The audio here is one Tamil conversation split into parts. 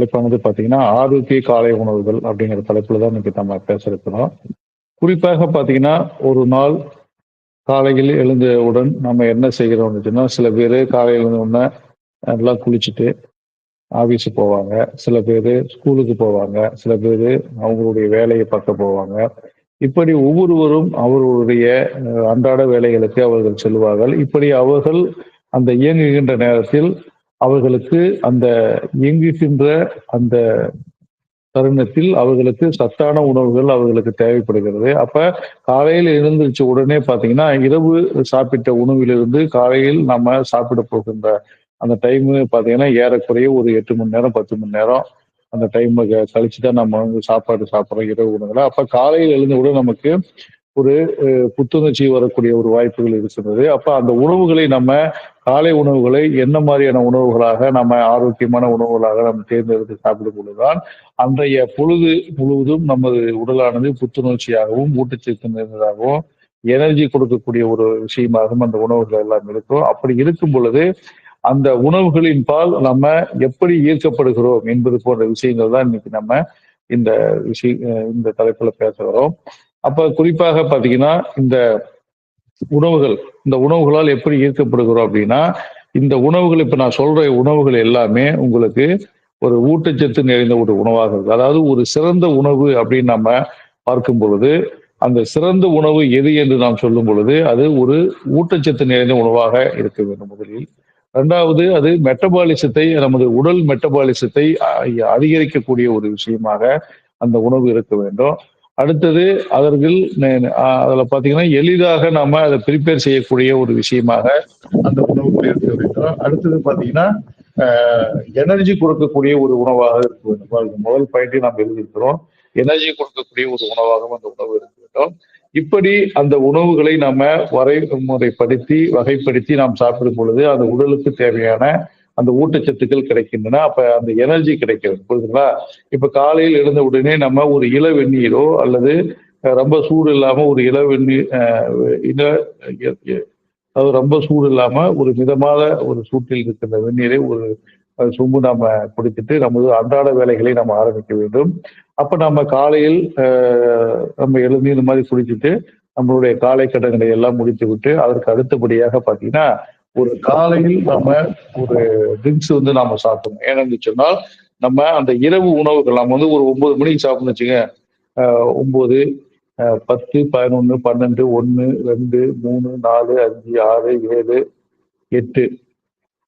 தலைப்பானது பார்த்தீங்கன்னா, ஆரோக்கிய காலை உணவுகள் அப்படிங்கிற தலைப்புல தான் இன்னைக்கு நம்ம பேச இருக்கிறோம். குறிப்பாக பார்த்தீங்கன்னா, ஒரு நாள் காலையில் எழுந்தவுடன் நம்ம என்ன செய்கிறோம்னு சொன்னா, சில பேரு காலையில எழுந்த உடனே நல்லா குளிச்சுட்டு ஆஃபீஸு போவாங்க. சில பேரு ஸ்கூலுக்கு போவாங்க. சில பேரு அவங்களுடைய வேலைய பார்க்க போவாங்க. இப்படி ஒவ்வொருவரும் அவர்களுடைய அன்றாட வேலைகளுக்கு அவர்கள் செல்வார்கள். இப்படி அவர்கள் அந்த இயங்குகின்ற நேரத்தில் அவர்களுக்கு அந்த இயங்குகின்ற அந்த தருணத்தில் அவர்களுக்கு சத்தான உணவுகள் அவர்களுக்கு தேவைப்படுகிறது. அப்ப காலையில எழுந்திரிச்ச உடனே பார்த்தீங்கன்னா, இரவு சாப்பிட்ட உணவிலிருந்து காலையில் நம்ம சாப்பிட போகின்ற அந்த டைமு பார்த்தீங்கன்னா, ஏறக்குறைய ஒரு 8 மணி நேரம், 10 மணி நேரம் அந்த டைம கழிச்சு தான் நம்ம வந்து சாப்பாடு சாப்பிடுறோம் இரவு உணவுல. அப்ப காலையில் எழுந்தவுடன் நமக்கு ஒரு புத்துணர்ச்சி வரக்கூடிய ஒரு வாய்ப்புகள் இருக்கிறது. அப்ப அந்த உணவுகளை நம்ம காலை உணவுகளை என்ன மாரியான உணவுகளாக நம்ம ஆரோக்கியமான உணவுகளாக நம்ம தேர்ந்தெடுத்து சாப்பிடும் பொழுதுதான், அன்றைய பொழுது முழுவதும் நமது உடலானது புத்துணர்ச்சியாகவும், ஊட்டச்சத்து நிறைந்ததாகவும், எனர்ஜி கொடுக்கக்கூடிய ஒரு விஷயமாகவும் அந்த உணவுகள் எல்லாம் இருக்கும். அப்படி இருக்கும் பொழுது, அந்த உணவுகளின் பால் நம்ம எப்படி ஈர்க்கப்படுகிறோம் என்பது போன்ற விஷயங்கள் தான் இன்னைக்கு நம்ம இந்த இந்த தலைப்புல பேச வரோம். அப்ப குறிப்பாக பார்த்தீங்கன்னா, உணவுகள் இந்த உணவுகளால் எப்படி ஈர்க்கப்படுகிறோம் அப்படின்னா, இந்த உணவுகள் இப்ப நான் சொல்ற உணவுகள் எல்லாமே உங்களுக்கு ஒரு ஊட்டச்சத்து நிறைந்த ஒரு உணவாக இருக்கு. அதாவது ஒரு சிறந்த உணவு அப்படின்னு நம்ம பார்க்கும் பொழுது, அந்த சிறந்த உணவு எது என்று நாம் சொல்லும் பொழுது, அது ஒரு ஊட்டச்சத்து நிறைந்த உணவாக இருக்க வேண்டும் முதலில். 2வது அது மெட்டபாலிசத்தை நமது உடல் மெட்டபாலிசத்தை அதிகரிக்கக்கூடிய ஒரு விஷயமாக அந்த உணவு இருக்க வேண்டும். அடுத்தது அவர்கள் அதுல பார்த்தீங்கன்னா, எளிதாக நாம அத பிரிப்பேர் செய்யக்கூடிய ஒரு விஷயமாக அந்த உணவுகள் இருக்க வேண்டும். அடுத்தது பார்த்தீங்கன்னா, அ எனர்ஜி கொடுக்கக்கூடிய ஒரு உணவாக இருக்க வேண்டும். பாருங்க முதல் பாயிண்ட்டே நாம் எழுதியிருக்கிறோம். எனர்ஜி கொடுக்கக்கூடிய ஒரு உணவாகவும் அந்த உணவு இருக்க வேண்டும். இப்படி அந்த உணவுகளை நம்ம வரைமுறைப்படுத்தி, வகைப்படுத்தி நாம் சாப்பிடும் பொழுது, அந்த உடலுக்கு தேவையான அந்த ஊட்டச்சத்துக்கள் கிடைக்கின்றன. அப்ப அந்த எனர்ஜி கிடைக்கிறது. புரியுதுங்களா? இப்ப காலையில் எழுந்த உடனே நம்ம ஒரு இள வெந்நீரோ அல்லது ரொம்ப சூடு இல்லாம ஒரு இள வெந்நீர் இள எ எ அது ரொம்ப சூடு இல்லாம ஒரு மிதமான ஒரு சூட்டில் இருக்கின்ற வெந்நீரை ஒரு சொம்பு நாம குடித்துட்டு நமது அன்றாட வேலைகளை நம்ம ஆரம்பிக்க வேண்டும். அப்ப நம்ம காலையில் நம்ம எழுந்து இந்த மாதிரி குடிச்சிட்டு நம்மளுடைய காலை கடன்களை எல்லாம் முடித்துவிட்டு அதற்கு அடுத்தபடியாக பார்த்தீங்கன்னா, ஒரு காலையில் நம்ம ஒரு ட்ரிங்க்ஸ் வந்து நாம சாப்பிடணும். ஏன்னு சொன்னால், நம்ம அந்த இரவு உணவுகள் நம்ம வந்து ஒரு 9 மணிக்கு சாப்பிடணும்னு வச்சுக்கங்க. 9, 10, 11, 12, 1, 2, 3, 4, 5, 6, 7, 8,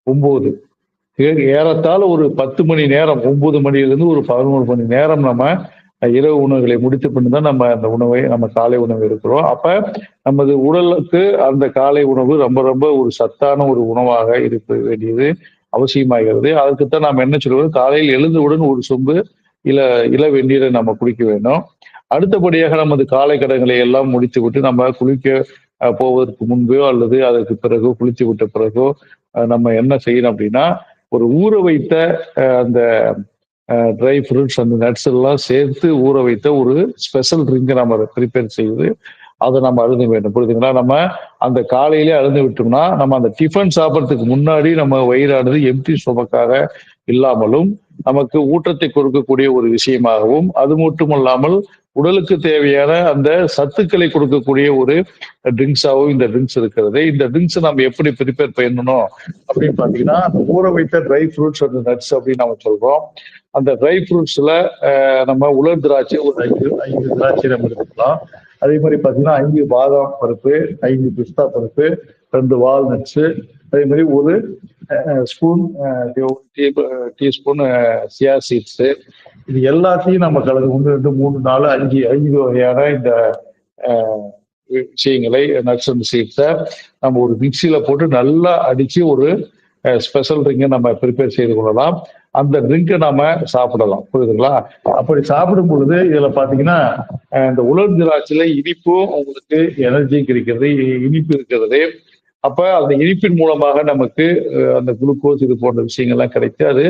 9 ஏறத்தாழ ஒரு 10 மணி நேரம் 9 மணியிலிருந்து ஒரு 11 மணி நேரம் நம்ம இரவு உணவுகளை முடித்த பின் தான் நம்ம அந்த உணவை நம்ம காலை உணவு எடுக்கிறோம். அப்ப நமது உடலுக்கு அந்த காலை உணவு ரொம்ப ரொம்ப ஒரு சத்தான ஒரு உணவாக இருக்க வேண்டியது அவசியமாகிறது. அதுக்குத்தான் நாம் என்ன சொல்லுவோம், காலையில் எழுந்தவுடன் ஒரு சொம்பு இள இள வெந்நீரை நம்ம குடிக்க வேண்டும். அடுத்தபடியாக நமது காலை கடன்களை எல்லாம் முடித்துவிட்டு நம்ம குளிக்க போவதற்கு முன்போ அல்லது அதற்கு பிறகோ குளித்து விட்ட பிறகோ நம்ம என்ன செய்யணும் அப்படின்னா, ஒரு ஊற வைத்த அந்த ட்ரை ஃப்ரூட்ஸ் அந்த நட்ஸ் எல்லாம் சேர்த்து ஊற வைத்த ஒரு ஸ்பெஷல் ட்ரிங்க் நம்ம அதை ப்ரிப்பேர் செய்து அதை நம்ம அருந்த வேண்டும். புரியுதுங்களா? நம்ம அந்த காலையிலே அருந்த விட்டோம்னா, நம்ம அந்த டிஃபன் சாப்பிடறதுக்கு முன்னாடி நம்ம வயிறானது எம்ப்டி ஸ்டொமக்காக இல்லாமலும், நமக்கு ஊட்டத்தை கொடுக்கக்கூடிய ஒரு விஷயமாகவும், அது மட்டுமல்லாமல் உடலுக்கு தேவையான அந்த சத்துக்களை கொடுக்கக்கூடிய ஒரு ட்ரிங்க்ஸாவும் இந்த ட்ரிங்க்ஸ் இருக்கிறது. இந்த ட்ரிங்க்ஸ் நம்ம எப்படி ப்ரிப்பேர் பண்ணணும் அப்படின்னு பார்த்தீங்கன்னா, அந்த ஊற வைத்த ட்ரை ஃப்ரூட்ஸ் அண்ட் நட்ஸ் அப்படின்னு நம்ம சொல்றோம். அந்த ட்ரை ஃப்ரூட்ஸ்ல நம்ம உலர் திராட்சை ஒரு 5 திராட்சை நம்ம எடுத்துக்கலாம். அதே மாதிரி பார்த்தீங்கன்னா 5 பாதாம் பருப்பு, 5 பிஸ்தா பருப்பு, 2 வால்நட்ஸு, அதே மாதிரி ஒரு ஸ்பூன் டீஸ்பூன் சியா சீட்ஸு. இது எல்லாத்தையும் நம்ம கலந்து 1, 2, 3, 4, 5 வகையான இந்த விஷயங்களை நட்ஸ் அண்ட் சீட்ஸை நம்ம ஒரு மிக்சியில போட்டு நல்லா அடிச்சு ஒரு ஸ்பெஷல் ட்ரிங்கை நம்ம ப்ரிப்பேர் செய்து கொள்ளலாம். அந்த ட்ரிங்கை நாம சாப்பிடலாம். புரியுதுங்களா? அப்படி சாப்பிடும் பொழுது இதுல பாத்தீங்கன்னா இந்த உலர் திராட்சையில இனிப்பும் உங்களுக்கு எனர்ஜி கிடைக்கிறது, இனிப்பு இருக்கிறது. அப்ப அந்த இனிப்பின் மூலமாக நமக்கு அந்த குளுக்கோஸ் இது போன்ற விஷயங்கள்லாம் கிடைத்து அது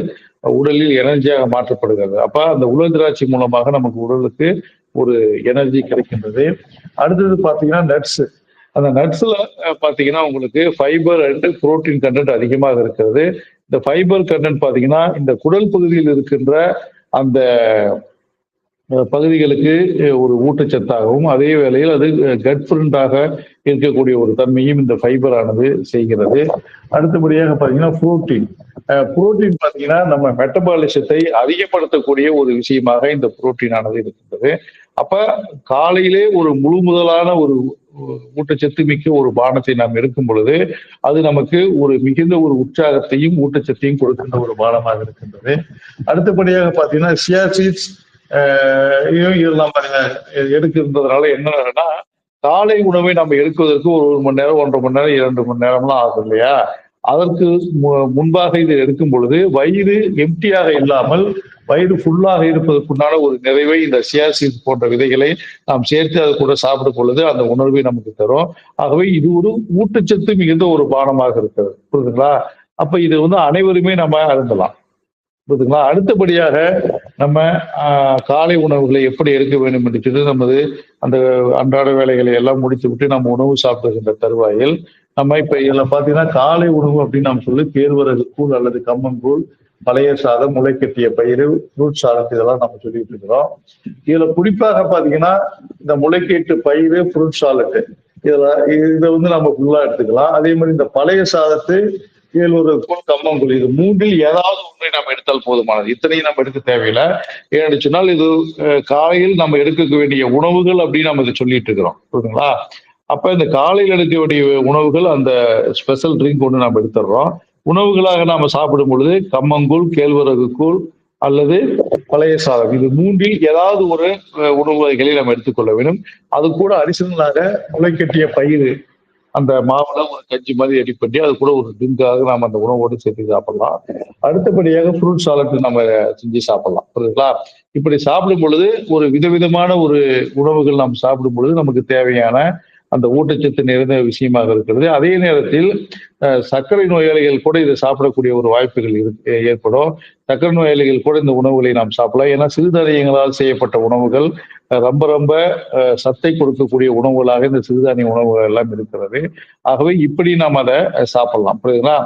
உடலில் எனர்ஜியாக மாற்றப்படுகிறது. அப்ப அந்த உலர் திராட்சை மூலமாக நமக்கு உடலுக்கு ஒரு எனர்ஜி கிடைக்கின்றது. அடுத்தது பாத்தீங்கன்னா நட்ஸ். அந்த நட்ஸ்ல பாத்தீங்கன்னா உங்களுக்கு ஃபைபர் அண்ட் புரோட்டீன் கண்டென்ட் அதிகமாக இருக்கிறது. இந்த ஃபைபர் கண்டென்ட் பார்த்தீங்கன்னா, இந்த குடல் பகுதியில் இருக்கின்ற அந்த பகுதிகளுக்கு ஒரு ஊட்டச்சத்தாகவும், அதே வேளையில் அது கட் ஃப்ரெண்டாக இருக்கக்கூடிய ஒரு தன்மையும் இந்த ஃபைபர் ஆனது செய்கிறது. அடுத்தபடியாக பார்த்தீங்கன்னா, புரோட்டீன். புரோட்டீன் பார்த்தீங்கன்னா, நம்ம மெட்டபாலிசத்தை அதிகப்படுத்தக்கூடிய ஒரு விஷயமாக இந்த புரோட்டீன் ஆனது இருக்கின்றது. அப்ப காலையிலே ஒரு முழு முதலான ஒரு ஊட்டச்சத்து மிக்க ஒரு பானத்தை நாம் எடுக்கும் பொழுது, அது நமக்கு ஒரு மிகுந்த ஒரு உற்சாகத்தையும், ஊட்டச்சத்தையும் கொடுக்கின்ற ஒரு பானமாக இருக்கின்றது. அடுத்தபடியாக பார்த்தீங்கன்னா, சியா சீட்ஸ் இதில் நம்ம எடுக்கின்றதுனால என்ன ஆகுதுன்னா, காலை உணவை நம்ம எடுக்குவதற்கு ஒரு 1 மணி நேரம், 1 1/2 மணி நேரம், 2 மணி நேரம்லாம் ஆகும் இல்லையா? அதற்கு முன்பாக இதை எடுக்கும் பொழுது, வயிறு எம்ப்டியாக இல்லாமல், வயிறு ஃபுல்லாக இருப்பதற்குண்டான ஒரு நிறைவை இந்த சியா சீட்ஸ் போன்ற விதைகளை நாம் சேர்த்து அது கூட சாப்பிடும் பொழுது, அந்த உணர்வை நமக்கு தரும். ஆகவே இது ஒரு ஊட்டச்சத்து மிகுந்த ஒரு பானமாக இருக்கிறது. புரியுதுங்களா? அப்ப இது வந்து அனைவருமே நம்ம அருந்தலாம். புரியுதுங்களா? அடுத்தபடியாக நம்ம காலை உணவுகளை எப்படி எடுக்க வேண்டும் என்று சொல்லி நமது அந்த அன்றாட வேலைகளை எல்லாம் முடித்துவிட்டு நம்ம உணவு சாப்பிடுகின்ற தருவாயில், நம்ம இப்ப இதுல பார்த்தீங்கன்னா, காலை உணவு அப்படின்னு நாம் சொல்லி கேழ்வரகு கூழ் அல்லது கம்மங்கூழ், பழைய சாதம், முளைக்கட்டிய பயிறு, ஃப்ரூட் சாலட் இதெல்லாம் நம்ம சொல்லிட்டு இருக்கிறோம். இதுல குறிப்பாக பார்த்தீங்கன்னா, இந்த முளைக்கட்டு பயிறு, ஃப்ரூட் சாலட் இதுல இதை வந்து நம்ம ஃபுல்லா எடுத்துக்கலாம். அதே மாதிரி இந்த பழைய சாதத்து கேழ்வரகு கம்மங்கூழ் இது மூன்றில் ஏதாவது ஒன்றை நம்ம எடுத்தால் போதுமானது. இத்தனையும் நம்ம எடுக்க தேவையில்லை. ஏன்னு சொன்னால் இது காலையில் நம்ம எடுக்க வேண்டிய உணவுகள் அப்படின்னு நம்ம இதை சொல்லிட்டு இருக்கிறோம். புரியுதுங்களா? அப்ப இந்த காலையில் எடுக்க வேண்டிய உணவுகள் அந்த ஸ்பெஷல் ட்ரிங்க் ஒன்று நம்ம எடுத்துடுறோம். உணவுகளாக நாம சாப்பிடும் பொழுது கம்மங்கூழ், கேழ்வரகு கூழ் அல்லது பழைய சாதம் இது மூன்றில் ஏதாவது ஒரு உணவு வகைகளை நம்ம எடுத்துக்கொள்ள வேண்டும். அது கூட அடிஷனலாக முளைக்கட்டிய பயிறு அந்த மாவுல ஒரு கஞ்சி மாதிரி ரெடி பண்ணி அது கூட ஒரு ட்ரிங்காக நம்ம அந்த உணவோடு சேர்த்து சாப்பிடலாம். அடுத்தபடியாக ஃப்ரூட் சாலட் நம்ம செஞ்சு சாப்பிடலாம். புரியுதுங்களா? இப்படி சாப்பிடும் பொழுது ஒரு விதவிதமான ஒரு உணவுகள் நாம் சாப்பிடும் பொழுது நமக்கு தேவையான அந்த ஊட்டச்சத்து நிறைந்த விஷயமாக இருக்கிறது. அதே நேரத்தில் சர்க்கரை நோயாளிகள் கூட இதை சாப்பிடக்கூடிய ஒரு வாய்ப்புகள் ஏற்படும். சர்க்கரை நோயாளிகள் கூட இந்த உணவுகளை நாம் சாப்பிடலாம். ஏன்னா சிறுதானியங்களால் செய்யப்பட்ட உணவுகள் ரொம்ப ரொம்ப சத்தை கொடுக்கக்கூடிய உணவுகளாக இந்த சிறுதானிய உணவுகள் எல்லாம் இருக்கிறது. ஆகவே இப்படி நாம் அதை சாப்பிடலாம். புரியுதுங்களா?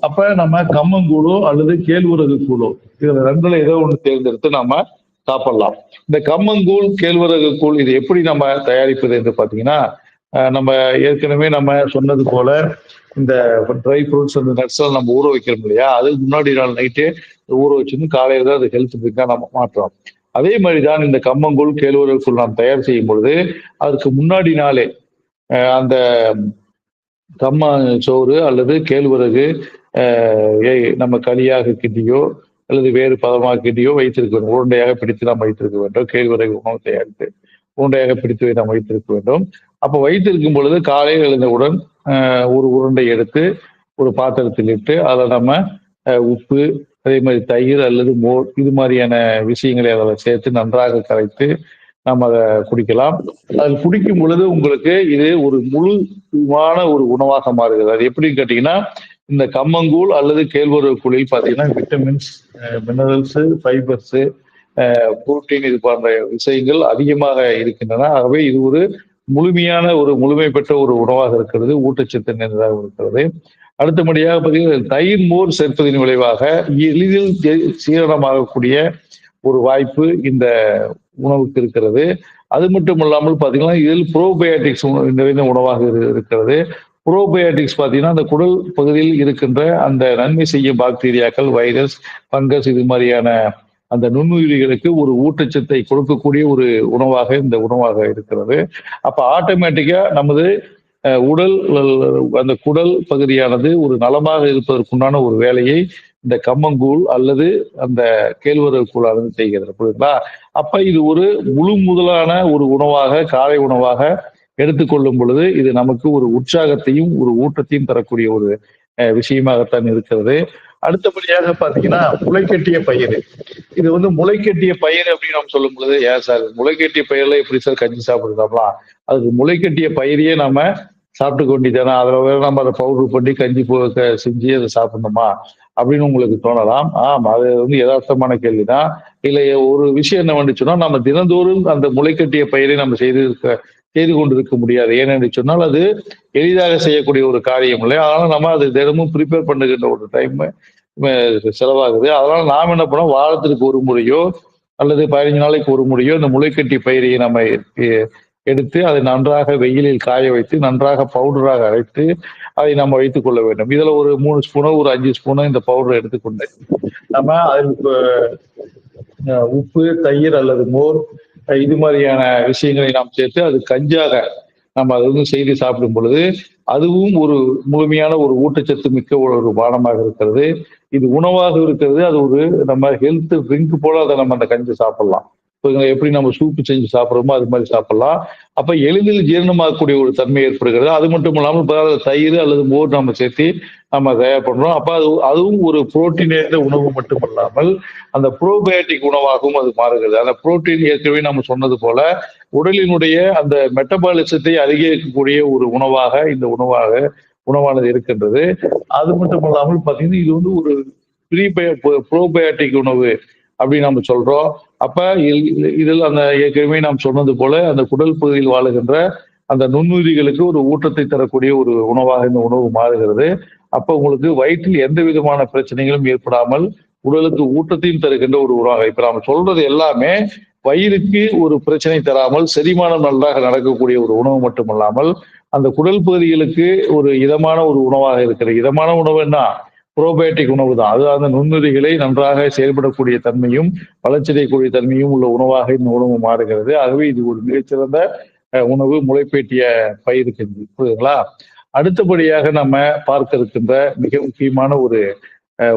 அப்ப நம்ம கம்மங்கூழோ அல்லது கேழ்வரகு கூழோ இதுல ரெண்டுல ஏதோ ஒன்று தேர்ந்தெடுத்து நாம சாப்பிடலாம். இந்த கம்மங்கூழ், கேழ்வரகு கூழ் இது எப்படி நம்ம தயாரிப்பது என்று பார்த்தீங்கன்னா, நம்ம ஏற்கனவே நம்ம சொன்னது போல இந்த ட்ரை ஃப்ரூட்ஸ் அந்த நட்ஸ் எல்லாம் நம்ம ஊற வைக்கிறோம் இல்லையா? அது முன்னாடி நாள் நைட்டே ஊற வச்சிருந்து காலையில தான் அது ஹெல்த் ட்ரிங்கா நம்ம மாற்றோம். அதே மாதிரிதான் இந்த கம்மங்கூழ், கேழ்வரகு கூழ் நாம் தயார் செய்யும் பொழுது அதற்கு முன்னாடி நாளே அந்த கம்ம சோறு அல்லது கேழ்வரகு நம்ம களியாக கிண்டியோ அல்லது வேறு பதமாக கிண்டியோ வைத்திருக்க வேண்டும். உருண்டையாக பிடித்து நாம் வைத்திருக்க வேண்டும். கேழ்வரகு உணவு தயாரித்து உருண்டையாக பிடித்து நாம் வைத்திருக்க வேண்டும். அப்ப வைத்திருக்கும் பொழுது காலையில் எழுந்தவுடன் ஒரு உருண்டை எடுத்து ஒரு பாத்திரத்தில் இட்டு அதில் நம்ம உப்பு அதே மாதிரி தயிர் அல்லது மோர் இது மாதிரியான விஷயங்களை அதில் சேர்த்து நன்றாக கரைத்து நம்ம அதை குடிக்கலாம். அது குடிக்கும் பொழுது உங்களுக்கு இது ஒரு முழுமான ஒரு உணவாக மாறுகிறது. அது எப்படின்னு கேட்டீங்கன்னா, இந்த கம்மங்கூழ் அல்லது கேழ்வரகு கூழில் பார்த்தீங்கன்னா விட்டமின்ஸ், மினரல்ஸ், ஃபைபர்ஸ், புரோட்டீன் இது போன்ற விஷயங்கள் அதிகமாக இருக்கின்றன. ஆகவே இது ஒரு முழுமையான ஒரு முழுமை பெற்ற ஒரு உணவாக இருக்கிறது. ஊட்டச்சத்து நிறைந்ததாக இருக்கிறது. அடுத்தபடியாக பார்த்தீங்கன்னா தயிர், மோர் சேர்ப்பதன் விளைவாக எளிதில் சீரணமாகக்கூடிய ஒரு வாய்ப்பு இந்த உணவுக்கு இருக்கிறது. அது மட்டும் இல்லாமல் பார்த்தீங்கன்னா இதில் ப்ரோபயோட்டிக்ஸ் நிறைந்த உணவாக இருக்கிறது. ப்ரோபயோட்டிக்ஸ் பார்த்தீங்கன்னா அந்த குடல் பகுதியில் இருக்கின்ற அந்த நன்மை செய்யும் பாக்டீரியாக்கள், வைரஸ், பங்கஸ் இது மாதிரியான அந்த நுண்ணுயிரிகளுக்கு ஒரு ஊட்டச்சத்தை கொடுக்கக்கூடிய ஒரு உணவாக இந்த உணவாக இருக்கிறது. அப்ப ஆட்டோமேட்டிக்கா நமது உடல் அந்த குடல் பகுதியானது ஒரு நலமாக இருப்பதற்குண்டான ஒரு வேலையை இந்த கம்மங்கூழ் அல்லது அந்த கேழ்வரகு கூழானது செய்கிறது. புரியுதுங்களா? அப்ப இது ஒரு முழு முதலான ஒரு உணவாக காலை உணவாக எடுத்துக்கொள்ளும் பொழுது இது நமக்கு ஒரு உற்சாகத்தையும் ஒரு ஊட்டத்தையும் தரக்கூடிய ஒரு விஷயமாகத்தான் இருக்கிறது. அடுத்தபடியாக பாத்தீங்கன்னா முளைக்கட்டிய பயிறு. இது வந்து முளைக்கட்டிய பயிர் அப்படின்னு நம்ம சொல்லும் பொழுது ஏன் சார் முளைக்கட்டிய பயிர்ல எப்படி சார் கஞ்சி சாப்பிடுறோம்லாம் அதுக்கு முளைக்கட்டிய பயிரையே நம்ம சாப்பிட்டு கொண்டிதானே அதுல வேற நம்ம அதை பவுடர் பண்ணி கஞ்சி செஞ்சு அதை சாப்பிடணுமா அப்படின்னு உங்களுக்கு தோணலாம். அது வந்து யதார்த்தமான கேள்விதான். இல்ல ஒரு விஷயம் என்ன வந்துச்சுன்னா நம்ம தினந்தோறும் அந்த முளைக்கட்டிய பயிரை நம்ம செய்து கொண்டிருக்க முடியாது. ஏனென்று சொன்னால் அது எளிதாக செய்யக்கூடிய ஒரு காரியம் இல்லை. அதனால நம்ம அது தினமும் ப்ரிப்பேர் பண்ணுகின்ற ஒரு டைம் செலவாகுது. அதனால நாம் என்ன பண்ணோம், வாரத்திற்கு ஒரு முறையோ அல்லது 15 நாளைக்கு ஒரு முறையோ இந்த முளைக்கட்டி பயிரை நம்ம எ எடுத்து அதை நன்றாக வெயிலில் காய வைத்து நன்றாக பவுடராக அரைத்து அதை நம்ம வைத்துக் கொள்ள வேண்டும். இதுல ஒரு 3 ஸ்பூனோ ஒரு 5 ஸ்பூனோ இந்த பவுடர் எடுத்துக்கொண்டு நம்ம அதில் உப்பு, தயிர் அல்லது மோர் இது மாதிரியான விஷயங்களை நாம் சேர்த்து அது கஞ்சாக நம்ம அதை செய்து சாப்பிடும் பொழுது அதுவும் ஒரு முழுமையான ஒரு ஊட்டச்சத்து மிக்க ஒரு பானமாக இருக்கிறது. இது உணவாக இருக்கிறது. அது ஒரு நம்ம ஹெல்த் ட்ரிங்க் போல அதை நம்ம அந்த கஞ்சி சாப்பிடலாம். எப்படி நம்ம சூப்பு செஞ்சு சாப்பிடுறோமோ அது மாதிரி சாப்பிடலாம். அப்ப எளிதில் ஜீரணமாகக்கூடிய ஒரு தன்மை ஏற்படுகிறது. அது மட்டும் இல்லாமல் இப்ப தயிர் அல்லது மோர் நம்ம சேர்த்து நம்ம தயார் பண்றோம். அப்ப அதுவும் ஒரு புரோட்டீன் நிறைந்த உணவு மட்டுமல்லாமல் அந்த புரோபயோட்டிக் உணவாகவும் அது மாறுகிறது. அந்த புரோட்டீன் ஏற்கனவே நம்ம சொன்னது போல உடலினுடைய அந்த மெட்டபாலிசத்தை அதிகரிக்கக்கூடிய ஒரு உணவாக இந்த உணவானது இருக்கின்றது. அது மட்டும் இல்லாமல் பாத்தீங்கன்னா இது ஒரு ப்ரோபயோட்டிக் உணவு அப்படின்னு நம்ம சொல்றோம். அப்ப இதில் அந்த ஏற்கனவே நாம் சொன்னது போல அந்த குடல் பகுதியில் வாழுகின்ற அந்த நுண்ணுயிரிகளுக்கு ஒரு ஊட்டத்தை தரக்கூடிய ஒரு உணவாக இந்த உணவு மாறுகிறது. அப்ப உங்களுக்கு வயிற்றில் எந்த விதமான பிரச்சனைகளும் ஏற்படாமல் உடலுக்கு ஊட்டத்தையும் தருகின்ற ஒரு உணவாக இப்ப நாம சொல்றது எல்லாமே வயிறுக்கு ஒரு பிரச்சனை தராமல் செரிமானம் நன்றாக நடக்கக்கூடிய ஒரு உணவு மட்டுமல்லாமல் அந்த குடல் பகுதிகளுக்கு ஒரு இதமான ஒரு உணவாக இருக்கிற இதமான உணவு என்ன புரோபயோட்டிக் உணவு தான். அது அந்த நுண்ணுயிரிகளை நன்றாக செயல்படக்கூடிய தன்மையும் வளர்ச்சியடையக்கூடிய தன்மையும் உள்ள உணவாக இந்த உணவு மாறுகிறது. ஆகவே இது ஒரு மிகச்சிறந்த உணவு முளைப்பேட்டிய பயிர் கஞ்சி. புரியுதுங்களா? அடுத்தபடியாக நம்ம பார்க்க இருக்கின்ற மிக முக்கியமான ஒரு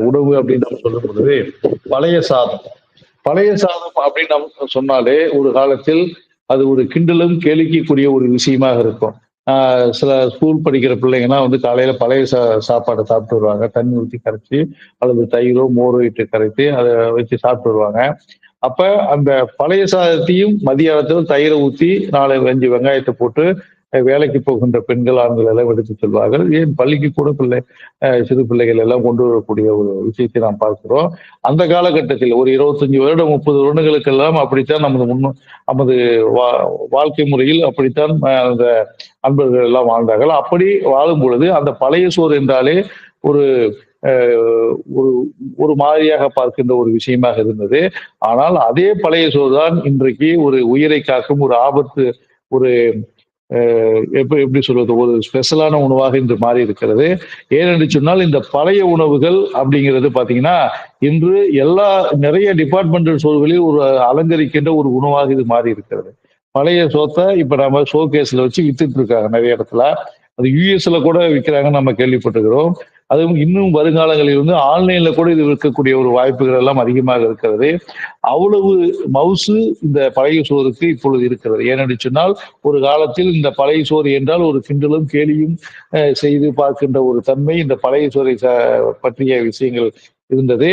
உணவு அப்படின்னு நம்ம சொல்லும் பொழுது பழைய சாதம். பழைய சாதம் அப்படின்னு நம்ம சொன்னாலே ஒரு காலத்தில் அது ஒரு கிண்டலும் கேளிக்கக்கூடிய ஒரு விஷயமாக இருக்கும். சில ஸ்கூல் படிக்கிற பிள்ளைங்கலாம் காலையில பழைய சாப்பாடை சாப்பிட்டு வருவாங்க. தண்ணி ஊற்றி கரைச்சி அல்லது தயிரோ மோரோ இட்டு கரைத்து அதை வச்சு சாப்பிட்டு வருவாங்க. அப்ப அந்த பழைய சாதத்தையும் மதியானத்துல தயிரை ஊற்றி 4-5 வெங்காயத்தை போட்டு வேலைக்கு போகின்ற பெண்கள் ஆண்கள் எல்லாம் எடுத்து செல்வார்கள். ஏன் பள்ளிக்கு கூட சிறு பிள்ளைகள் எல்லாம் கொண்டு வரக்கூடிய ஒரு விஷயத்தை நாம் பார்க்கிறோம். அந்த காலகட்டத்தில் ஒரு 25 வருடம் 30 வருடங்களுக்கெல்லாம் அப்படித்தான் நமது வாழ்க்கை முறையில் அப்படித்தான் அந்த அன்பர்கள் எல்லாம் வாழ்ந்தார்கள். அப்படி வாழும் பொழுது அந்த பழைய சோறு என்றாலே ஒரு ஒரு மாதிரியாக பார்க்கின்ற ஒரு விஷயமாக இருந்தது. ஆனால் அதே பழைய சோறு தான் இன்றைக்கு ஒரு உயிரை காக்கும் ஒரு ஆபத்து ஒரு எப்படி சொல்றது ஒரு ஸ்பெஷலான உணவாக இன்று மாறி இருக்கிறது. ஏனென்று சொன்னால் இந்த பழைய உணவுகள் அப்படிங்கிறது பாத்தீங்கன்னா இன்று நிறைய டிபார்ட்மெண்டல் ஸ்டோர்களில் ஒரு அலங்கரிக்கின்ற ஒரு உணவாக இது மாறி இருக்கிறது. பழைய சோத்தை இப்ப நம்ம ஷோகேஸ்ல வச்சு வித்துட்டு இருக்காங்க நிறைய இடத்துல. அது யுஎஸ்ல கூட விற்கிறாங்கன்னு நம்ம கேள்விப்பட்டிருக்கிறோம். அதுவும் இன்னும் வருங்காலங்களில் ஆன்லைன்ல கூட இது விற்கக்கூடிய ஒரு வாய்ப்புகள் எல்லாம் அதிகமாக இருக்கிறது. அவ்வளவு மவுசு இந்த பழைய சோறுக்கு இப்பொழுது இருக்கிறது. ஏனென்று சொன்னால் ஒரு காலத்தில் இந்த பழைய சோறு என்றால் ஒரு கிண்டலும் கேலியும் செய்து பார்க்கின்ற ஒரு தன்மை இந்த பழைய சோறை பற்றிய விஷயங்கள் இருந்தது.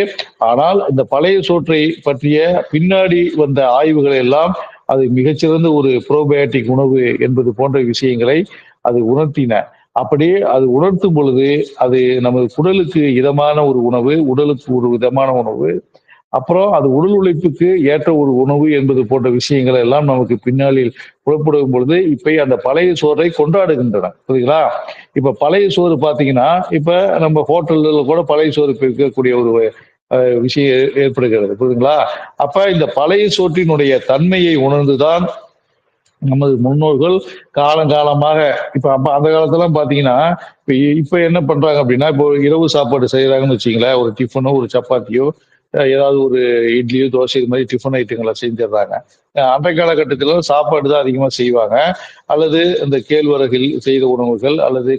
ஆனால் இந்த பழைய சோற்றை பற்றிய பின்னாடி வந்த ஆய்வுகள் எல்லாம் அது மிகச்சிறந்த ஒரு புரோபயோட்டிக் உணவு என்பது போன்ற விஷயங்களை அது உணர்த்தின. அப்படியே அது உணர்த்தும் பொழுது அது நமது குடலுக்கு இதமான ஒரு உணவு, உடலுக்கு ஒரு விதமான உணவு, அப்புறம் அது உடல் உழைப்புக்கு ஏற்ற ஒரு உணவு என்பது போன்ற விஷயங்கள் எல்லாம் நமக்கு பின்னாளில் புலப்படும் பொழுது இப்ப அந்த பழைய சோறை கொண்டாடுகின்றன. புரியுங்களா? இப்ப பழைய சோறு பாத்தீங்கன்னா இப்ப நம்ம ஹோட்டல்ல கூட பழைய சோறு இருக்கக்கூடிய ஒரு விஷயம் ஏற்படுகிறது. புரியுதுங்களா? அப்ப இந்த பழைய சோற்றினுடைய தன்மையை உணர்ந்துதான் நமது முன்னோர்கள் காலங்காலமாக இப்ப அந்த காலத்துல பாத்தீங்கன்னா இப்ப என்ன பண்றாங்க அப்படின்னா இப்போ இரவு சாப்பாடு செய்யறாங்கன்னு வச்சுங்களேன். ஒரு டிஃபனோ ஒரு சப்பாத்தியோ ஏதாவது ஒரு இட்லியோ தோசை இது மாதிரி டிஃபன் ஐட்டங்களை செஞ்சிடறாங்க. அன்றைய காலகட்டத்தில் சாப்பாடு தான் அதிகமா செய்வாங்க. அல்லது இந்த கேழ்வரகில் செய்த உணவுகள் அல்லது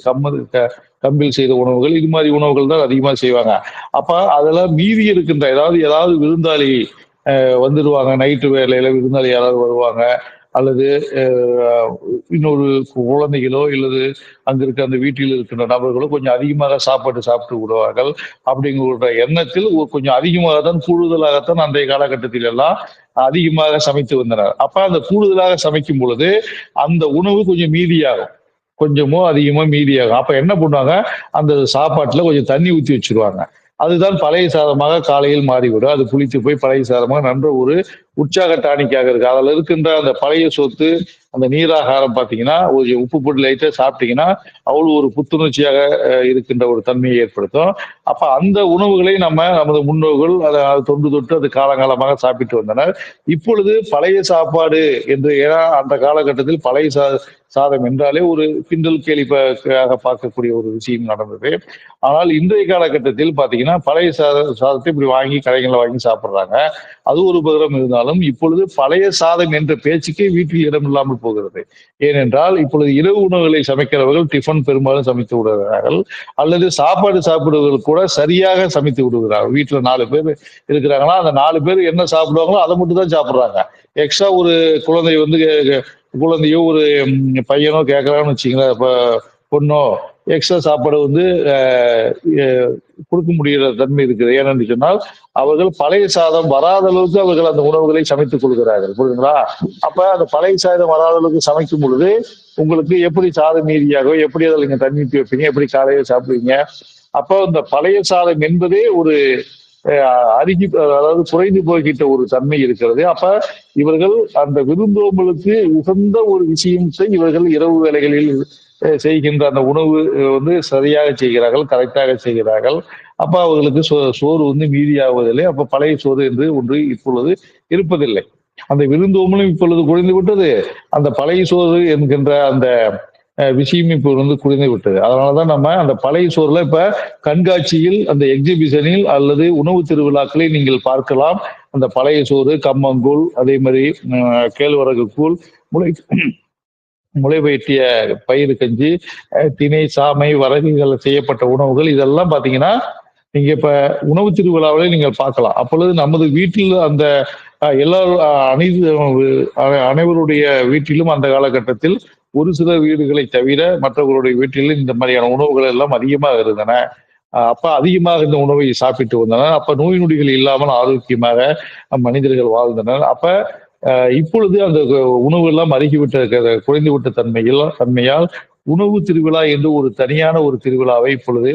கம்பில் செய்த உணவுகள் இது மாதிரி உணவுகள் தான் அதிகமா செய்வாங்க. அப்ப அதெல்லாம் மீதி இருக்கின்ற ஏதாவது விருந்தாளி வந்துடுவாங்க. நைட்டு வேலையில விருந்தாளி யாராவது வருவாங்க அல்லது இன்னொரு குழந்தைகளோ இல்லது அங்க இருக்க அந்த வீட்டில் இருக்கின்ற நபர்களோ கொஞ்சம் அதிகமாக சாப்பிட்டு விடுவார்கள் அப்படிங்கிற எண்ணத்தில் கொஞ்சம் அதிகமாக தான் கூடுதலாகத்தான் அன்றைய காலகட்டத்தில் எல்லாம் அதிகமாக சமைத்து வந்தனர். அப்ப அந்த கூடுதலாக சமைக்கும் பொழுது அந்த உணவு கொஞ்சம் மீதியாகும். கொஞ்சமோ அதிகமா மீதியாகும். அப்ப என்ன பண்ணுவாங்க அந்த சாப்பாட்டுல கொஞ்சம் தண்ணி ஊற்றி வச்சிருவாங்க. அதுதான் பழைய சாதமாக காலையில் மாறிவிடும். அது புளித்து போய் பழைய சாதமாக நன்ற ஒரு உற்சாக டானிக்காக இருக்கு. அதுல இருக்கின்ற அந்த பழைய சொத்து, அந்த நீராகாரம் பார்த்தீங்கன்னா, ஒரு உப்பு போட்டு லைட்டா சாப்பிட்டீங்கன்னா, அவ்வளவு ஒரு புத்துணர்ச்சியாக இருக்கின்ற ஒரு தன்மையை ஏற்படுத்தும். அப்ப அந்த உணவுகளை நமது முன்னோர்கள் அத தொன்று தொட்டு அது காலங்காலமாக சாப்பிட்டு வந்தனர். இப்பொழுது பழைய சாப்பாடு என்று ஏன்னா அந்த காலகட்டத்தில் பழைய சாதம் என்றாலே ஒரு கிண்டல் கேலிக்காக பார்க்கக்கூடிய ஒரு விஷயம் நடந்தது. ஆனால் இன்றைய காலகட்டத்தில் பார்த்தீங்கன்னா, பழைய சாதத்தை இப்படி வாங்கி கடைகள்ல வாங்கி சாப்பிடுறாங்க. அது ஒரு புறம் இருந்தாலும், இப்பொழுது பழைய சாதம் என்ற பேச்சுக்கே வீட்டில் இடமில்லாமல் போகிறது. ஏனென்றால், இப்பொழுது இரவு உணவுகளை சமைக்கிறவர்கள் டிஃபன் பெரும்பாலும் சமைத்து விடுகிறார்கள். அல்லது சாப்பாடு சாப்பிடுவர்கள் கூட சரியாக சமைத்து விடுகிறார்கள். வீட்ல 4 பேர் இருக்கிறாங்கன்னா, அந்த 4 பேர் என்ன சாப்பிடுவாங்களோ, அத மட்டும் தான் சாப்பிடுறாங்க. எக்ஸ்ட்ரா ஒரு குழந்தை வந்து குழந்தையோ, ஒரு பையனோ கேட்கறான்னு வச்சுக்கங்களேன், இப்ப பொண்ணோ, எக்ஸ்ட்ரா சாப்பாடு வந்து அ எ குடுக்க முடியிற தன்மை இருக்குது. ஏனென்று சொன்னால், அவர்கள் பழைய சாதம் வராத அளவுக்கு அவர்கள் அந்த உணவுகளை சமைத்துக் கொள்கிறார்கள். புரியுதுங்களா? அப்ப அந்த பழைய சாதம் வராத அளவுக்கு சமைக்கும் பொழுது, உங்களுக்கு எப்படி சாதம் மீதியாகும்? எப்படி அதில நீங்க தண்ணி ஊத்தி வைப்பீங்க? எப்படி காலையில சாப்பிடுவீங்க? அப்போ இந்த பழைய சாதம் என்பதே ஒரு அ அருகி அதாவது குறைந்து போய்க்கிட்ட ஒரு தன்மை இருக்கிறது. அப்ப இவர்கள் அந்த விருந்தோம்பலுக்கு உகந்த ஒரு விஷயத்தை இவர்கள் இரவு வேளைகளில் செய்கின்ற அந்த உணவு வந்து சரியாக செய்கிறார்கள், கரெக்ட்டாக செய்கிறார்கள். அப்ப அவர்களுக்கு சோறு வந்து மீதியாவதில்லை. அப்ப பழைய சோறு என்று ஒன்று இப்பொழுது இருப்பதில்லை. அந்த விருந்தோம்பலும் இப்பொழுது குறைந்து விட்டது. அந்த பழைய சோறு என்கின்ற அந்த விஷயம் இப்போ வந்து குறைந்து விட்டது. அதனால தான் நம்ம அந்த பழைய சோறுல இப்ப கண்காட்சியில், அந்த எக்ஸிபிஷனில் அல்லது உணவு திருவிழாக்களை நீங்கள் பார்க்கலாம். அந்த பழைய சோறு, கம்மங்கூழ், அதே மாரி கேழ்வரகு கூழ், முளை முளை வைத்திய பயிறு கஞ்சி, திணை, சாமை, வரகுகள் செய்யப்பட்ட உணவுகள் இதெல்லாம் பார்த்தீங்கன்னா, நீங்க இப்ப உணவு திருவிழாவிலே நீங்கள் பார்க்கலாம். அப்பொழுது நமது வீட்டில் அந்த எல்லா அனைத்து அனைவருடைய வீட்டிலும் அந்த காலகட்டத்தில் ஒரு சில வீடுகளை தவிர மற்றவர்களுடைய வீட்டிலும் இந்த மாதிரியான உணவுகள் எல்லாம் அதிகமாக இருந்தன. அப்ப அதிகமாக இந்த உணவை சாப்பிட்டு வந்தனர். அப்ப நோய் நொடிகள் இல்லாமல் ஆரோக்கியமாக மனிதர்கள் வாழ்ந்தனர். அப்ப இப்பொழுது அந்த உணவு எல்லாம் அருகிவிட்ட குறைந்துவிட்ட தன்மையால் உணவு திருவிழா என்று ஒரு தனியான ஒரு திருவிழாவை இப்பொழுது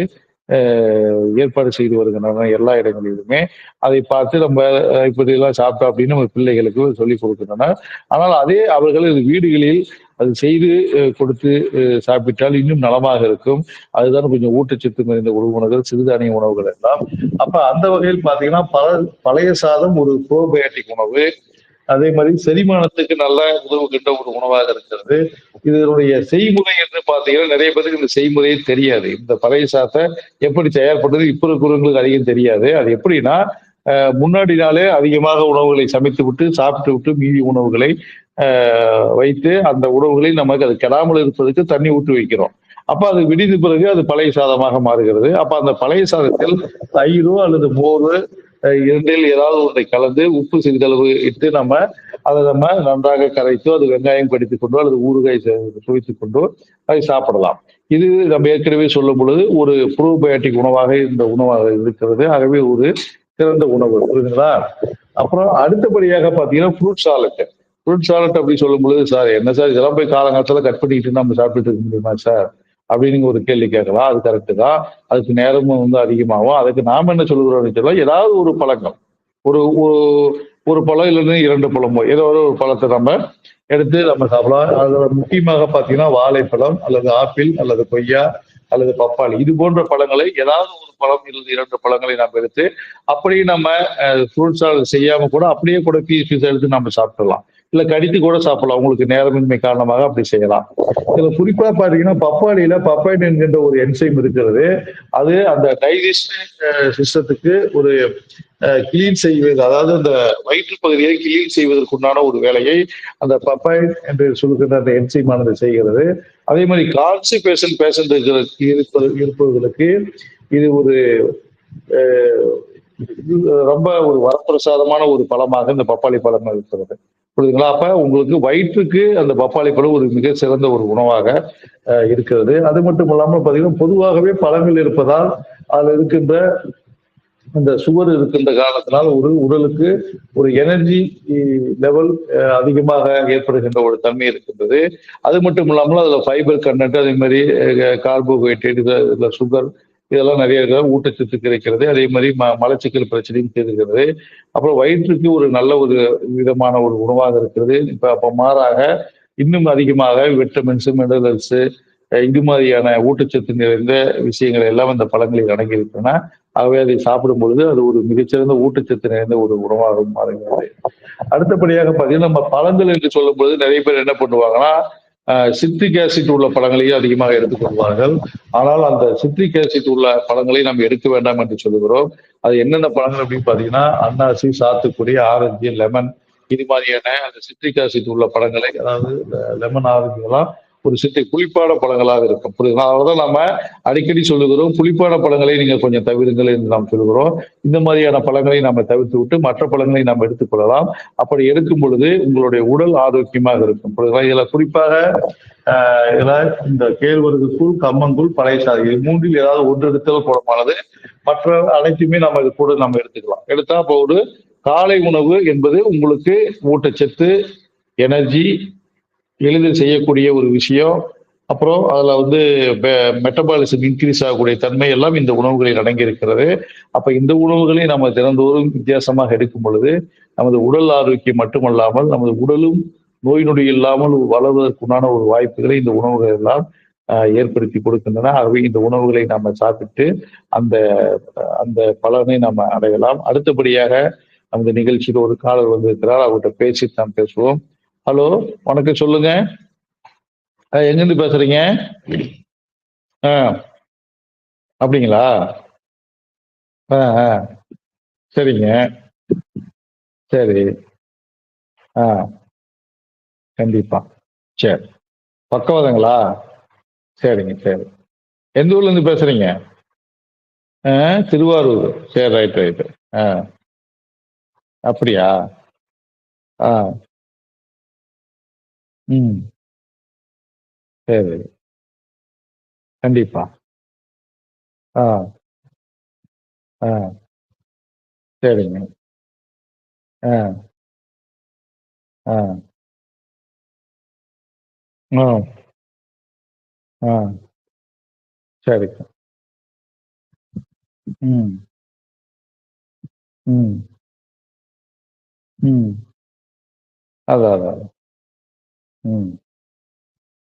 ஏற்பாடு செய்து வருகின்றன எல்லா இடங்களிலுமே. அதை பார்த்து நம்ம இப்படியெல்லாம் சாப்பிட்டோம் அப்படின்னு நம்ம பிள்ளைகளுக்கு சொல்லிக் கொடுக்கின்றனர். ஆனால் அதே அவர்கள் வீடுகளில் அது செய்து கொடுத்து சாப்பிட்டால் இன்னும் நலமாக இருக்கும். அதுதான் கொஞ்சம் ஊட்டச்சத்து நிறைந்த உணவுகள், சிறுதானிய உணவுகள் எல்லாம். அப்ப அந்த வகையில் பார்த்தீங்கன்னா, பழைய சாதம் ஒரு புரோபயோட்டிக் உணவு. அதே மாதிரி செரிமானத்துக்கு நல்ல உதவுகின்ற ஒரு உணவாக இருக்கிறது. இதனுடைய செய்முறை என்று பார்த்தீங்கன்னா, நிறைய பேருக்கு இந்த செய்முறையே தெரியாது. இந்த பழைய சாதத்த எப்படி தயார் பண்றது இப்ப இருக்கிறவங்களுக்கு அதிகம் தெரியாது. அது எப்படின்னா, முன்னாடி நாளே அதிகமாக உணவுகளை சமைத்து விட்டு, சாப்பிட்டு விட்டு மீதி உணவுகளை வைத்து அந்த உணவுகளை நமக்கு அது கெடாமல் இருப்பதற்கு தண்ணி ஊற்றி வைக்கிறோம். அப்ப அது விடிந்த பிறகு அது பழைய சாதமாக மாறுகிறது. அப்ப அந்த பழைய சாதத்தில் தயிரோ அல்லது மோரோ 2ல் ஏதாவது ஒன்றை கலந்து உப்பு சிறிதளவு இட்டு நம்ம நன்றாக கரைத்தோ, அது வெங்காயம் கடித்துக் கொண்டோ அல்லது ஊறுகாய் சுவைத்துக் கொண்டோ அதை சாப்பிடலாம். இது நம்ம ஏற்கனவே சொல்லும் பொழுது ஒரு புரோபயோட்டிக் உணவாக இந்த உணவாக இருக்கிறது. ஆகவே ஒரு சிறந்த உணவு. புரியுதுங்களா? அப்புறம் அடுத்தபடியாக பார்த்தீங்கன்னா, ஃப்ரூட் சாலட். ஃப்ரூட் சாலட் அப்படி சொல்லும் பொழுது, "சார் என்ன சார் இதெல்லாம் போய் காலங்காத்தால கட் பண்ணிக்கிட்டு நம்ம சாப்பிட்டுட்டு இருக்க முடியுமா சார்?" அப்படின்னு நீங்க ஒரு கேள்வி கேட்கலாம். அது கரெக்ட் தான். அதுக்கு நேரமும் வந்து அதிகமாகும். அதுக்கு நாம என்ன சொல்லுகிறோம்னு சொன்னா, ஏதாவது ஒரு பழங்கள். ஒரு ஒரு ஒரு பழம் இல்லன்னா 2 பழமோ, ஏதோ ஒரு பழத்த நம்ம எடுத்து நம்ம சாப்பிடலாம். அதுல முக்கியமாக பார்த்தீங்கன்னா, வாழைப்பழம் அல்லது ஆப்பிள் அல்லது கொய்யா அல்லது பப்பாளி. இது போன்ற பழங்களை ஏதாவது ஒரு பழம் அல்லது 2 பழங்களை நாம் எடுத்து, அப்படியே நம்ம ஃப்ரூட் சாலட் செய்யாம கூட அப்படியே கூட பீஸ் எடுத்து நம்ம சாப்பிடலாம். இல்ல கடித்து கூட சாப்பிடலாம். உங்களுக்கு நேரமின்மை காரணமாக அப்படி செய்யலாம். இதுல குறிப்பா பார்த்தீங்கன்னா, பப்பாளியில பப்பைன் என்கின்ற ஒரு என்சைம் இருக்கிறது. அது அந்த டைஜஸ்டிவ் சிஸ்டத்துக்கு ஒரு கிளீன் செய்வது, அதாவது அந்த வயிற்று பகுதியை கிளீன் செய்வதற்குண்டான ஒரு வேலையை அந்த பப்பைன் என்று சொல்கின்ற அந்த என்சைம் ஆனது செய்கிறது. அதே மாதிரி கான்ஸ்டிபேஷன் பேஷண்ட் இருப்பவர்களுக்கு இது ஒரு ரொம்ப ஒரு வரப்பிரசாதமான ஒரு பழமாக இந்த பப்பாளி பழம் இருக்கிறது. புரியுதுங்களா? அப்ப உங்களுக்கு வயிற்றுக்கு அந்த பப்பாளி பழம் ஒரு மிக சிறந்த ஒரு உணவாக இருக்கிறது. அது மட்டும் இல்லாம பார்த்தீங்கன்னா, பொதுவாகவே பழங்கள் இருப்பதால் அதுல இருக்கின்ற அந்த சுவர் இருக்கின்ற காரணத்தினால் ஒரு உடலுக்கு ஒரு எனர்ஜி லெவல் அதிகமாக ஏற்படுகின்ற ஒரு தன்மை இருக்கின்றது. அது மட்டும் இல்லாமல் அதுல ஃபைபர் கண்டென்ட், அதே மாதிரி கார்போஹைட்ரேட், இதுல சுகர் இதெல்லாம் நெறைய ஊட்டச்சத்து கிடைக்கிறது. அதே மாரி மலச்சிக்கல் பிரச்சனையும் தீர்கிறது. அப்புறம் வயிற்றுக்கு ஒரு நல்ல ஒரு விதமான ஒரு உணவாக இருக்கிறது. இப்ப அப்ப மாறாக இன்னும் அதிகமாக விட்டமின்ஸ், மினரல்ஸ் இது மாதிரியான ஊட்டச்சத்து நிறைந்த விஷயங்கள் எல்லாம் அந்த பழங்களில் அடங்கியிருக்கின்றன. ஆகவே அதை சாப்பிடும் பொழுது அது ஒரு மிகச்சிறந்த ஊட்டச்சத்து நிறைந்த ஒரு உணவாகவும் மாறுகிறது. அடுத்தபடியாக பார்த்தீங்கன்னா, நம்ம பழங்கள் என்று சொல்லும்போது நெறைய பேர் என்ன பண்ணுவாங்கன்னா, சிட்ரிக் ஆசிட் உள்ள பழங்களையும் அதிகமாக எடுத்துக்கொள்வார்கள். ஆனால் அந்த சிட்ரிக் ஆசிட் உள்ள பழங்களை நாம் எடுக்க வேண்டாம் என்று சொல்லுகிறோம். அது என்னென்ன பழங்கள் அப்படின்னு பார்த்தீங்கன்னா, அன்னாசி, சாத்துக்குடி, ஆரஞ்சு, லெமன் இது மாதிரியான அந்த சிட்ரிக் ஆசிட் உள்ள பழங்களை, அதாவது இந்த லெமன், ஆரஞ்சு இதெல்லாம் ஒரு புளிப்பான பழங்களாக இருக்கும். புரியுதுங்களா? அதனாலதான் நாம அடிக்கடி சொல்லுகிறோம், புளிப்பான பழங்களை நீங்க கொஞ்சம் தவிருங்கள் என்று நாம் சொல்லுகிறோம். இந்த மாதிரியான பழங்களை நாம தவிர்த்து விட்டு மற்ற பழங்களை நாம் எடுத்துக் கொள்ளலாம். அப்படி எடுக்கும் பொழுது உங்களுடைய உடல் ஆரோக்கியமாக இருக்கும். புரியுதுங்களா? இதுல குறிப்பாக இதுல இந்த கேழ்வரகு கூழ், கம்மங்கூழ், பழைய சாதம் இது மூன்றில் ஏதாவது ஒன்று எடுத்தால் போதுமானது. மற்ற அனைத்துமே நம்ம இது கூட நம்ம எடுத்துக்கலாம். எடுத்தா அப்போ ஒரு காலை உணவு என்பது உங்களுக்கு ஊட்டச்சத்து, எனர்ஜி எளிதில் செய்யக்கூடிய ஒரு விஷயம். அப்புறம் அதுல வந்து மெட்டபாலிசம் இன்கிரீஸ் ஆகக்கூடிய தன்மை எல்லாம் இந்த உணவுகளில் அடங்கி இருக்கிறது. அப்ப இந்த உணவுகளை நம்ம தினந்தோறும் வித்தியாசமாக எடுக்கும் பொழுது, நமது உடல் ஆரோக்கியம் மட்டுமல்லாமல், நமது உடலும் நோய் நொடி இல்லாமல் வளர்வதற்குண்டான ஒரு வாய்ப்புகளை இந்த உணவுகள் எல்லாம் ஏற்படுத்தி கொடுக்கின்றன. ஆகவே இந்த உணவுகளை நாம சாப்பிட்டு அந்த அந்த பலனை நம்ம அடையலாம். அடுத்தபடியாக நமது நிகழ்ச்சியில் ஒரு காலர் வந்திருக்கிறார். அவர்கிட்ட பேசிட்டு நாம் பேசுவோம். ஹலோ, வணக்கம் சொல்லுங்க. எங்கிருந்து பேசுறீங்க? ஆ, அப்படிங்களா? ஆ, ஆ. சரிங்க. சரி. ஆ, கண்டிப்பா. சரி. பக்கவாதங்களா? சரிங்க, சரி. எந்த ஊர்ல இருந்து பேசுறீங்க? ஆ, திருவாரூர். சரி, ரைட், ரைட். ஆ, அப்படியா? ஆ, ம். சரி. கண்டிப்பா. ஆ, ஆ. சரிங்க. ஆ, ஆ, ஆ, ஆ. சரிங்க. ம், ம், ம். அதான், அதான். ம்.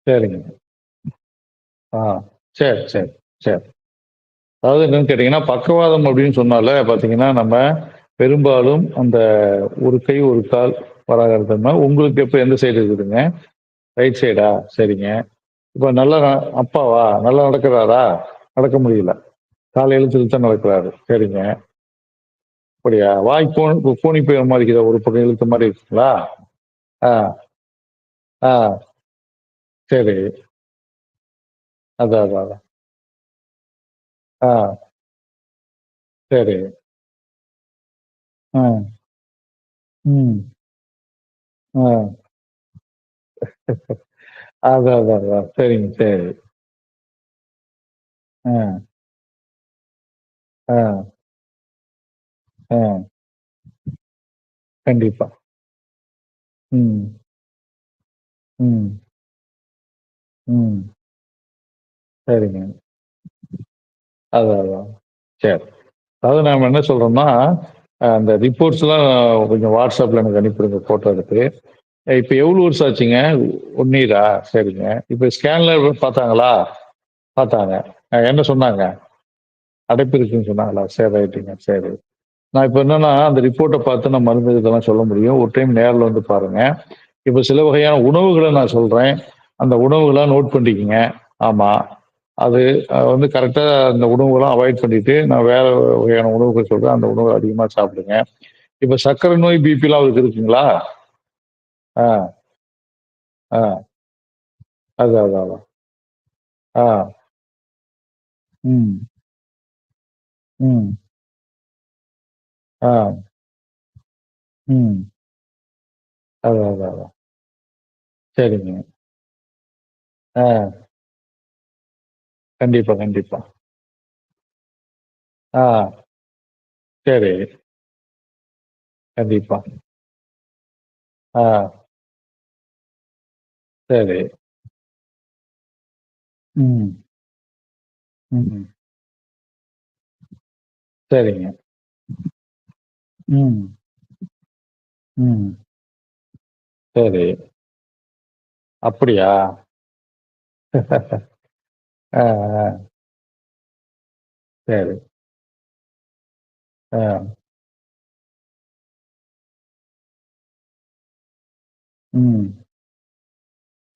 சரிங்க. ஆ. சரி, சரி, சரி. அதாவது என்னன்னு கேட்டீங்கன்னா, பக்கவாதம் அப்படின்னு சொன்னாலே பார்த்தீங்கன்னா, நம்ம பெரும்பாலும் அந்த ஒரு கை, ஒரு கால் வராகறதுன்னா, உங்களுக்கு இப்ப எந்த சைடு இருக்குதுங்க? ரைட் சைடா? சரிங்க. இப்ப நல்லா அப்பாவா? நல்லா நடக்குறாரா? நடக்க முடியல. கால இழுத்து இழுத்து தான் நடக்குறாரு. சரிங்க. அப்படியா? வாய் கோணி போய் மாரி இருக்குதா? ஒரு பக்கம் இழுத்த மாரி இருக்குங்களா? ஆ, ஆ. சரி. அதான், அதான், அதான். ஆ, சரி. ஆ, ம். ஆ. அதான், அதான், அதான். சரிங்க, சரி. ஆ, ஆ, ஆ. கண்டிப்பா. ம், ம், ம். சரிங்க. அதான், அதான். சரி. அதாவது நாம என்ன சொல்றோம்னா, அந்த ரிப்போர்ட்ஸ்லாம் கொஞ்சம் WhatsAppல எனக்கு அனுப்பிடுங்க ஃபோட்டோ எடுத்து. இப்ப எவ்வளோ வருஷம் ஆச்சுங்க? 1 இயரா? சரிங்க. இப்ப ஸ்கேன்ல பார்த்தாங்களா? பார்த்தாங்க. என்ன சொன்னாங்க? அடைப்பு இருக்குன்னு சொன்னாங்களா? சரி ரைட்டுங்க. சரி. நான் இப்ப என்னன்னா, அந்த ரிப்போர்ட்ட பார்த்து நான் மருந்து இதெல்லாம் சொல்ல முடியும். ஒரு டைம் நேர்ல வந்து பாருங்க. இப்ப சில வகையான உணவுகள நான் சொல்றேன். அந்த உணவுகள நோட் பண்ணிக்கங்க. ஆமா. அது வந்து கரெக்ட்டா அந்த உணவுகள்லாம் அவாய்ட் பண்ணிட்டு, நான் வேற வகையான உணவுகள் சொல்றேன். அந்த உணவு அதிகமா சாப்பிடுங்க. இப்ப சர்க்கரை நோய், பிபிலாம் அவருக்கு இருக்குங்களா? ஆ, ஆ. அதான், அதான், அதான். ஆ. ம், ம். ஆ, ம். அதான், அதான், அதான். சரிங்க. ஆ. கண்டிப்பா, கண்டிப்பா. ஆ. சரி. கண்டிப்பா. ஆ. சரி. ம். ம். சரிங்க. ம். ம். சரி. அப்படியா? ஆ, ஆ. சரி. ஆ. ம்.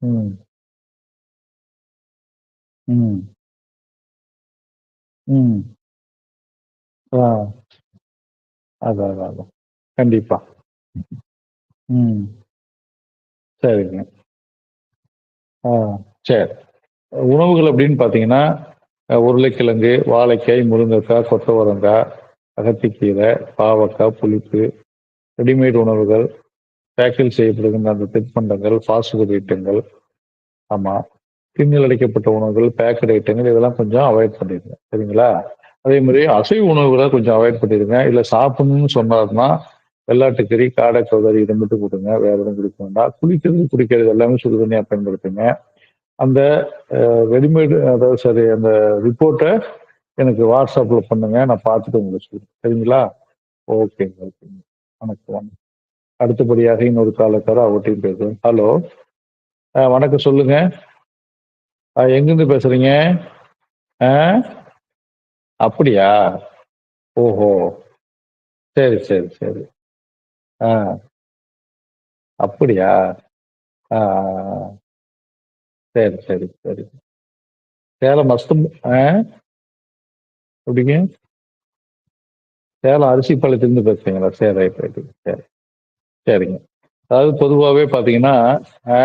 ம். ம். ம். ஆ. அதான், அதான், அதான். கண்டிப்பா. ம். சரிங்க. ஆ. சரி. உணவுகள் அப்படின்னு பார்த்தீங்கன்னா, உருளைக்கிழங்கு, வாழைக்காய், முருங்கைக்காய், கொத்தவரங்காய், அகத்திக்கீரை, பாவக்காய், புளிப்பு, ரெடிமேட் உணவுகள், பேக்கில் செய்யப்படுகின்ற அந்த தின்பண்டங்கள், ஃபாஸ்ட் ஃபுட் ஐட்டங்கள், ஆமா. கிண்ணில் அடைக்கப்பட்ட உணவுகள், பேக்டு ஐட்டங்கள் இதெல்லாம் கொஞ்சம் அவாய்ட் பண்ணிருங்க. சரிங்களா? அதே மாரி அசைவ உணவுகள கொஞ்சம் அவாய்ட் பண்ணிருங்க. இல்ல சாப்பிடணும்னு சொன்னாருன்னா, வெள்ளாட்டுக்கறி, காடை, கௌதாரி இத மட்டும் குடுங்க. வேற எதுவும் குடுக்க வேண்டாம். குளிக்கிறது, குடிக்கிறது எல்லாமே சுடு தண்ணீயா பயன்படுத்துங்க. அந்த ரெடிமேடு அதாவது சரி அந்த ரிப்போர்ட்ட எனக்கு WhatsAppல பண்ணுங்க. நான் பார்த்துட்டு உங்களுக்கு சொல்றேன். சரிங்களா? ஓகேங்க, ஓகேங்க. வணக்கம், வணக்கம். அடுத்தபடியாக இன்னொரு கால் இருக்காரு. அவர்ட்டயும் பேசுறேன். ஹலோ. வணக்கம் சொல்லுங்க. எங்கிருந்து பேசுறீங்க? ஆ அப்படியா? ஓஹோ! சரி, சரி, சரி. ஆ அப்படியா? ஆ, ஆ, ஆ. சரி, சரி, சரி. சேலம் மஸ்தும் எப்படிங்க? சேலம் அரிசிப்பாளையத்துலருந்து பேசுறீங்களா? சரி, ரைட், ரைட். சரி, சரிங்க. அதாவது பொதுவாவே பார்த்தீங்கன்னா ஆ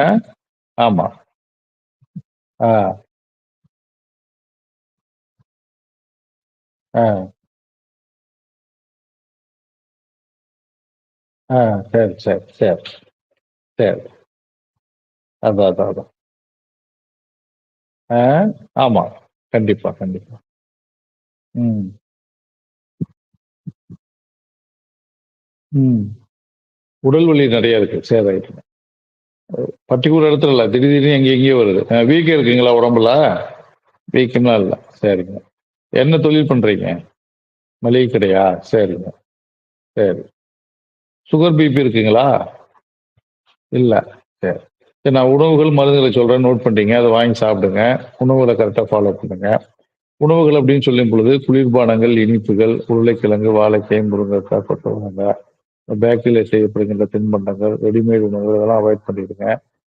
ஆமா. ஆ, ஆ, ஆ. சரி, சரி, சரி, சரி. அதான், அதான், அதான். ஆ, ஆமா. கண்டிப்பா, கண்டிப்பா. ம், ம். உடல் வலி நெறைய இருக்கு. சரி, ரைட். பர்ட்டிகுலர் இடத்துல இல்ல. திடீர்னு எங்கெங்கேயோ வருது. வீக்கம் இருக்குங்களா உடம்புல? வீக்கம்லாம் இல்ல. சரிங்க. என்ன தொழில் பண்றீங்க? மளிகை கடையா? சரிங்க. சரி. சுகர், பிபி இருக்குங்களா? இல்ல. சரி. சரி நான் உணவுகள், மருந்துகள சொல்றேன். நோட் பண்ணிட்டீங்க. அத வாங்கி சாப்பிடுங்க. உணவுகள கரெக்ட்டா ஃபாலோ பண்ணுங்க. உணவுகள் அப்படின்னு சொல்லும் பொழுது, குளிர்பானங்கள், இனிப்புகள், உருளைக்கிழங்கு, வாழைக்காய், முருங்கைக்காய், கொத்தவரங்காய், பேக்கரியில செய்யப்படுகின்ற தின்பண்டங்கள், ரெடிமேட் உணவுகள் இதெல்லாம் அவாய்ட் பண்ணிடுங்க.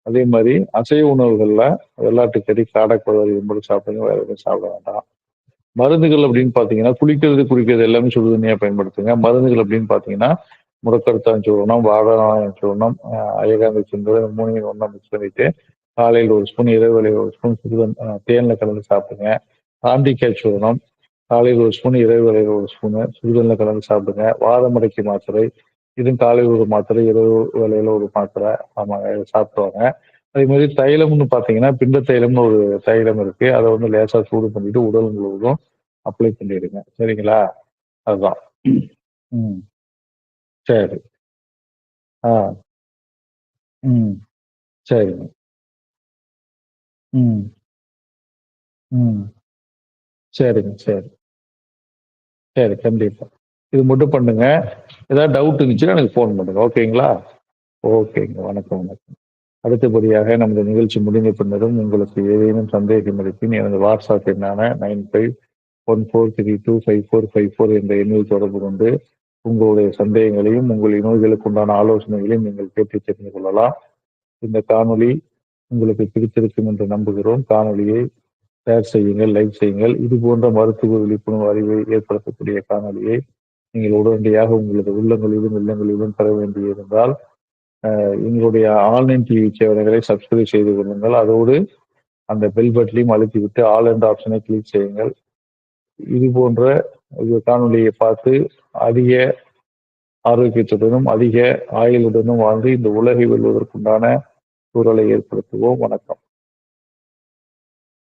அதே மாரி அசைவ உணவுகள்ல வெள்ளாட்டுக்கறி, காடை, கோழி இது மட்டும் சாப்பிடுங்க. வேற எதுவும் சாப்பிட வேண்டாம். மருந்துகள் அப்படின்னு பார்த்தீங்கன்னா, குளிக்கிறது, குடிக்கிறது எல்லாமே சுடு தண்ணீயா பயன்படுத்துங்க. மருந்துகள் அப்படின்னு பார்த்தீங்கன்னா, முடக்கத்தான் சூர்ணம், வாடாநாயம் சூர்ணம், அயகாந்தை சுண்டல் 3யும் ஒண்ணா மிக்ஸ் பண்ணிட்டு, காலையில 1 ஸ்பூன், இரவு வேளையில 1 ஸ்பூன் தேன்ல கலந்து சாப்பிடுங்க. ஆண்டிக்காய் சூர்ணம், காலையில 1 ஸ்பூன், இரவு வேளையில 1 ஸ்பூனு சுடுதண்ணில கலந்து சாப்பிடுங்க. வாதமடைக்கு மாத்திரை, இதுவும் காலையில ஒரு மாத்திரை, இரவு வேளையில ஒரு மாத்திரை. ஆமாங்க. இத சாப்பிட்டு வாங்க. அதே மாரி தைலம்னு பார்த்தீங்கன்னா, பிண்ட தைலம்னு ஒரு தைலம் இருக்கு. அத வந்து லேசா சூடு பண்ணிட்டு உடல் முழுவதும் அப்ளை பண்ணிடுங்க. சரிங்களா? அதுதான். ம். சரி. ஆ. ம். சரிங்க. ம். ம். சரிங்க, சரி. சரி, கண்டிப்பா. இது மட்டும் பண்ணுங்க. ஏதாவது டவுட் இருந்துச்சுன்னா எனக்கு ஃபோன் பண்ணுங்க. ஓகேங்களா? ஓகேங்க. வணக்கம், வணக்கம். அடுத்தபடியாக நமது நிகழ்ச்சி முடிந்த பின்னரும் உங்களுக்கு ஏதேனும் சந்தேகம் இருப்பின் எனது வாட்ஸ்அப் எண்ணான 9514325454 என்ற எண்ணில் தொடர்பு கொண்டு உங்களுடைய சந்தேகங்களையும், உங்கள் நோய்களுக்கு உண்டான ஆலோசனைகளையும் நீங்கள் கேட்டு தெரிந்து கொள்ளலாம். இந்த காணொளி உங்களுக்கு பிடித்திருக்கும் என்று நம்புகிறோம். காணொளியை ஷேர் செய்யுங்கள், லைக் செய்யுங்கள். இது போன்ற மருத்துவ விழிப்புணர்வு அறிவை ஏற்படுத்தக்கூடிய காணொளியை நீங்கள் உடனடியாக உங்களது உள்ளங்களிலும், இல்லங்களிலும் பெற வேண்டியிருந்தால், எங்களுடைய ஆன்லைன் டிவி சேனல்களை சப்ஸ்கிரைப் செய்து கொள்ளுங்கள். அதோடு அந்த பெல் பட்டனையும் அழுத்திவிட்டு ஆல் என்ற ஆப்ஷனை கிளிக் செய்யுங்கள். இது போன்ற காணொளியை பார்த்து அதிக ஆரோக்கியத்துடனும், அதிக ஆயுளுடனும் வாழ்ந்து இந்த உலகை வெல்வதற்குண்டான சூழலை ஏற்படுத்துவோம். வணக்கம்.